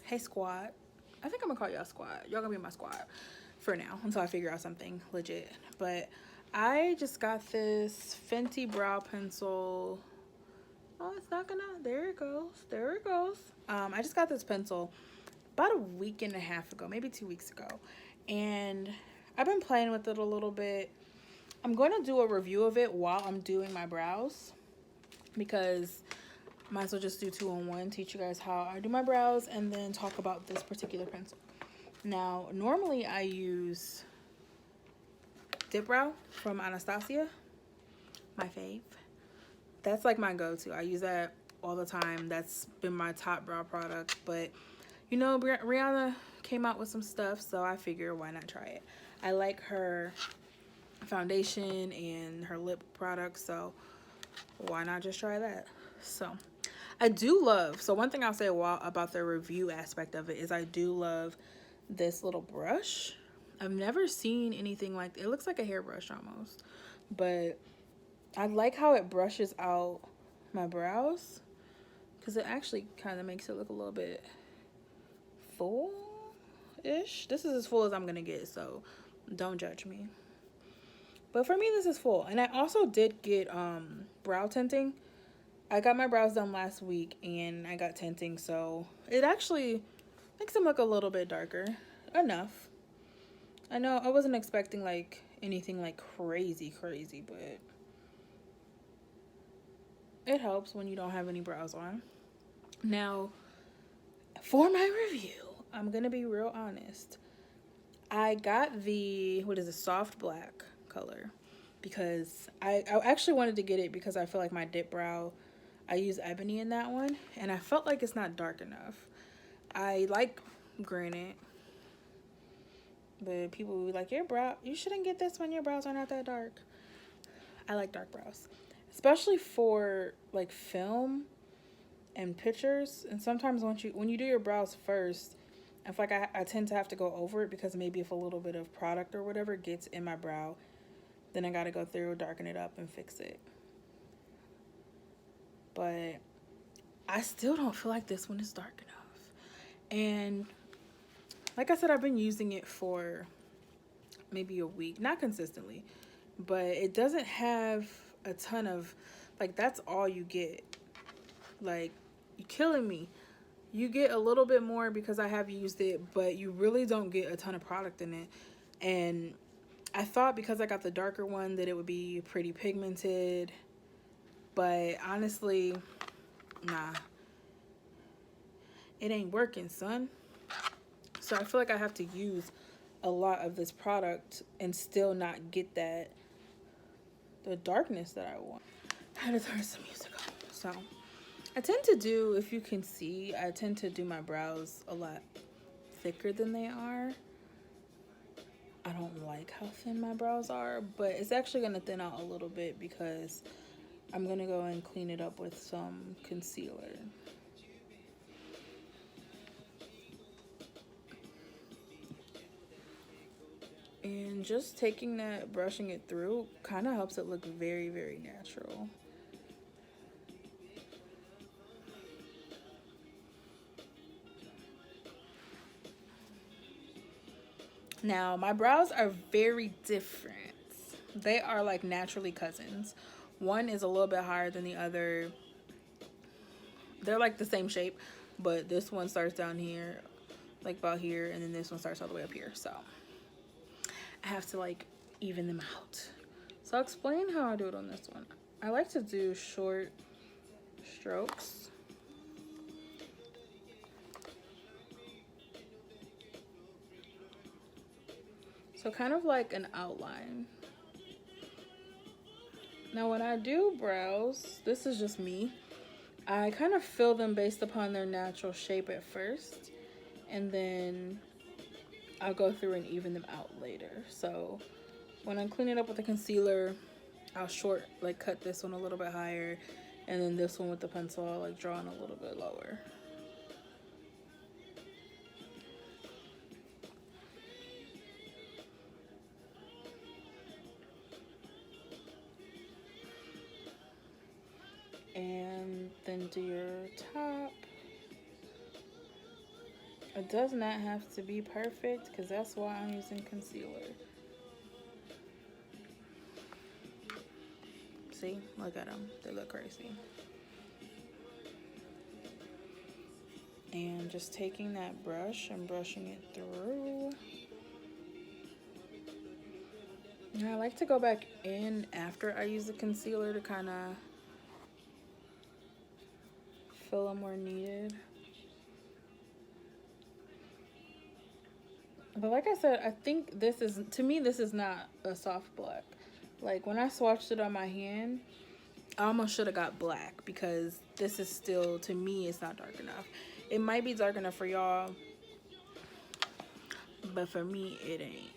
Hey squad. I think I'm gonna call y'all squad. Y'all gonna be my squad for now until I figure out something legit. But I just got this Fenty brow pencil. Oh, it's not gonna. There it goes. There it goes. I just got this pencil about a week and a half ago, maybe 2 weeks ago, and I've been playing with it a little bit. I'm going to do a review of it while I'm doing my brows because might as well just do two in one, teach you guys how I do my brows and then talk about this particular pencil. Now, normally I use Dip Brow from Anastasia, my fave. That's like my go-to. I use that all the time. That's been my top brow product. But, you know, Rihanna came out with some stuff, so I figure why not try it. I like her foundation and her lip products, so why not just try that? So I do love, so one thing I'll say about the review aspect of it is I do love this little brush. I've never seen anything like it. It looks like a hairbrush almost, but I like how it brushes out my brows because it actually kind of makes it look a little bit full-ish. This is as full as I'm gonna get, so don't judge me. But for me, this is full. And I also did get brow tinting. I got my brows done last week and I got tinting, so it actually makes them look a little bit darker. Enough. I know I wasn't expecting like anything like crazy, but it helps when you don't have any brows on. Now, for my review, I'm gonna be real honest. I got the, what is it, soft black color because I actually wanted to get it because I feel like my dip brow, I use ebony in that one, and I felt like it's not dark enough. I like granite, but people will be like, your brow, you shouldn't get this when your brows are not that dark. I like dark brows, especially for like film and pictures. And sometimes when you do your brows first, I feel like I tend to have to go over it because maybe if a little bit of product or whatever gets in my brow, then I gotta go through, darken it up, and fix it. But I still don't feel like this one is dark enough. And like I said, I've been using it for maybe a week, not consistently, but it doesn't have a ton of, like, that's all you get. Like, you're killing me. You get a little bit more because I have used it, but you really don't get a ton of product in it. And I thought because I got the darker one that it would be pretty pigmented, but honestly, nah, it ain't working, son. So I feel like I have to use a lot of this product and still not get the darkness that I want. I had to turn some music on. So I tend to do, if you can see, I tend to do my brows a lot thicker than they are. I don't like how thin my brows are, but it's actually going to thin out a little bit because I'm going to go and clean it up with some concealer. And just taking that, brushing it through, kind of helps it look very, very natural. Now, my brows are very different. They are like naturally cousins. One is a little bit higher than the other. They're like the same shape, but this one starts down here, like about here, and then this one starts all the way up here. So I have to like even them out. So I'll explain how I do it on this one. I like to do short strokes. So kind of like an outline. Now when I do brows, this is just me. I kind of fill them based upon their natural shape at first, and then I'll go through and even them out later. So when I'm cleaning up with the concealer, I'll cut this one a little bit higher, and then this one with the pencil, I'll like draw in a little bit lower. And then do your top. It does not have to be perfect because that's why I'm using concealer. See, look at them. They look crazy. And just taking that brush and brushing it through. And I like to go back in after I use the concealer to kind of fill them where needed. But like I said, I think this is, to me, this is not a soft black. Like when I swatched it on my hand, I almost should have got black because this is still, to me, it's not dark enough. It might be dark enough for y'all, but for me, it ain't.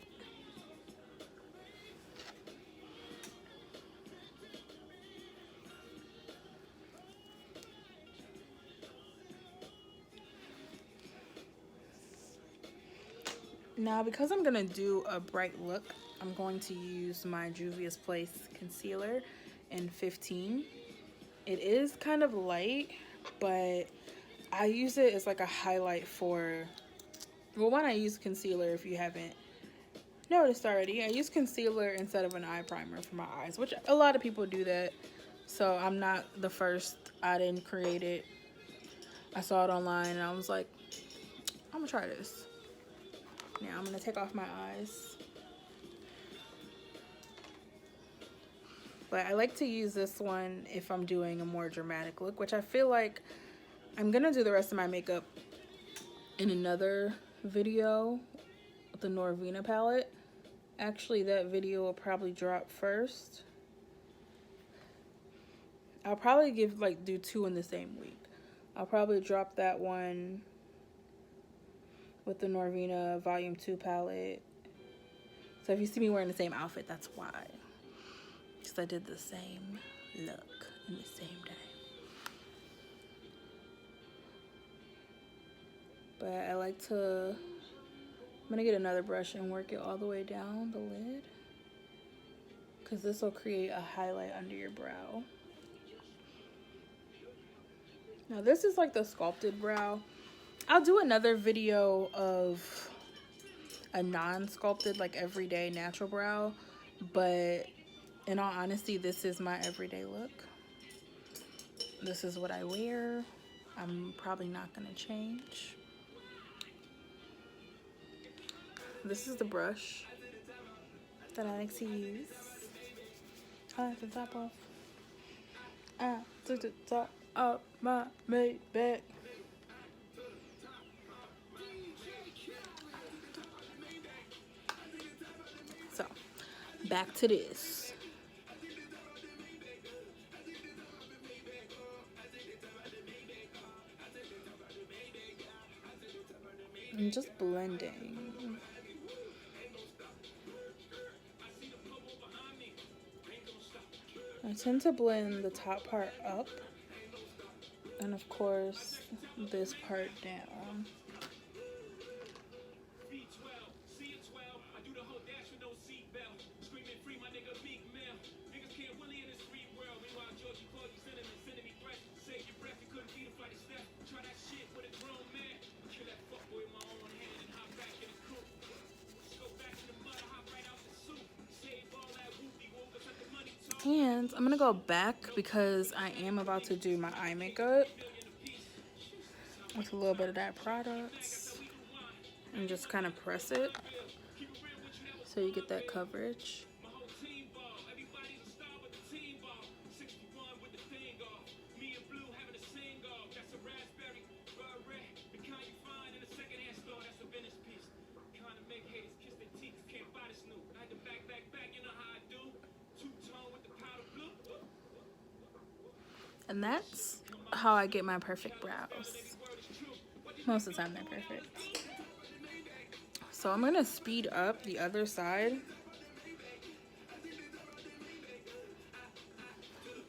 Now, because I'm gonna do a bright look, I'm going to use my Juvia's Place concealer in 15. It is kind of light, but I use it as like a highlight for, well, when I use concealer, if you haven't noticed already, I use concealer instead of an eye primer for my eyes, which a lot of people do that. So I'm not the first. I didn't create it. I saw it online and I was like, I'm gonna try this. Now I'm gonna take off my eyes. But I like to use this one if I'm doing a more dramatic look, which I feel like I'm gonna do the rest of my makeup in another video with the Norvina palette. Actually, that video will probably drop first. I'll probably do 2 in the same week. I'll probably drop that one with the Norvina Volume 2 palette. So if you see me wearing the same outfit, that's why. Because I did the same look in the same day. But I like to, I'm gonna get another brush and work it all the way down the lid. Because this will create a highlight under your brow. Now this is like the sculpted brow. I'll do another video of a non-sculpted, like everyday natural brow, but in all honesty, this is my everyday look. This is what I wear. I'm probably not gonna change. This is the brush that I like to use. I like to top off. I took the top of my Maybach. So, back to this. I'm just blending. I tend to blend the top part up, and of course, this part down. And I'm gonna go back because I am about to do my eye makeup with a little bit of that product and just kind of press it so you get that coverage. And that's how I get my perfect brows. Most of the time they're perfect. So I'm gonna speed up the other side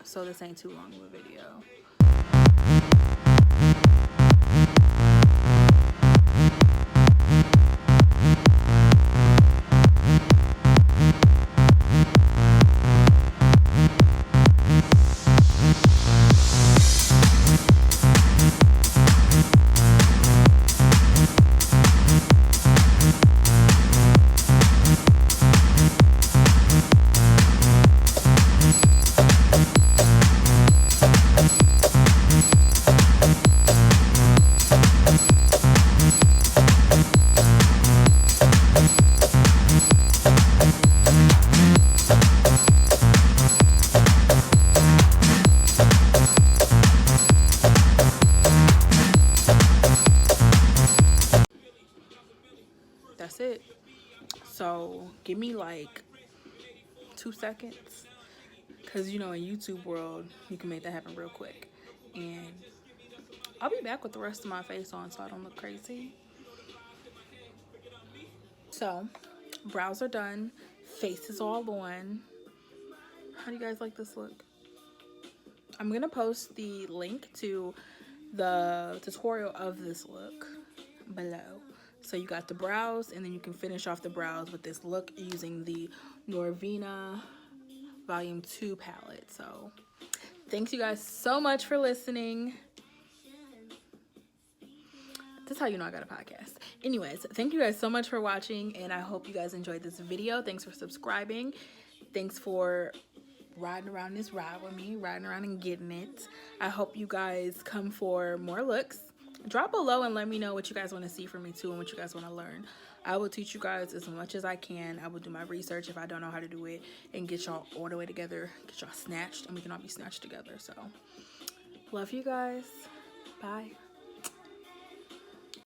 so this ain't too long of a video. it. So give me like 2 seconds, because you know in YouTube world you can make that happen real quick. And I'll be back with the rest of my face on so I don't look crazy. So brows are done, face is all on. How do you guys like this look? I'm gonna post the link to the tutorial of this look below. So you got the brows, and then you can finish off the brows with this look using the Norvina Volume 2 palette. So thanks you guys so much for listening. That's how you know I got a podcast. Anyways, thank you guys so much for watching, and I hope you guys enjoyed this video. Thanks for subscribing. Thanks for riding around this ride with me, riding around and getting it. I hope you guys come for more looks. Drop below and let me know what you guys want to see from me too, and what you guys want to learn. I will teach you guys as much as I can. I will do my research if I don't know how to do it, and get y'all all the way together, get y'all snatched, and we can all be snatched together. So love you guys. Bye.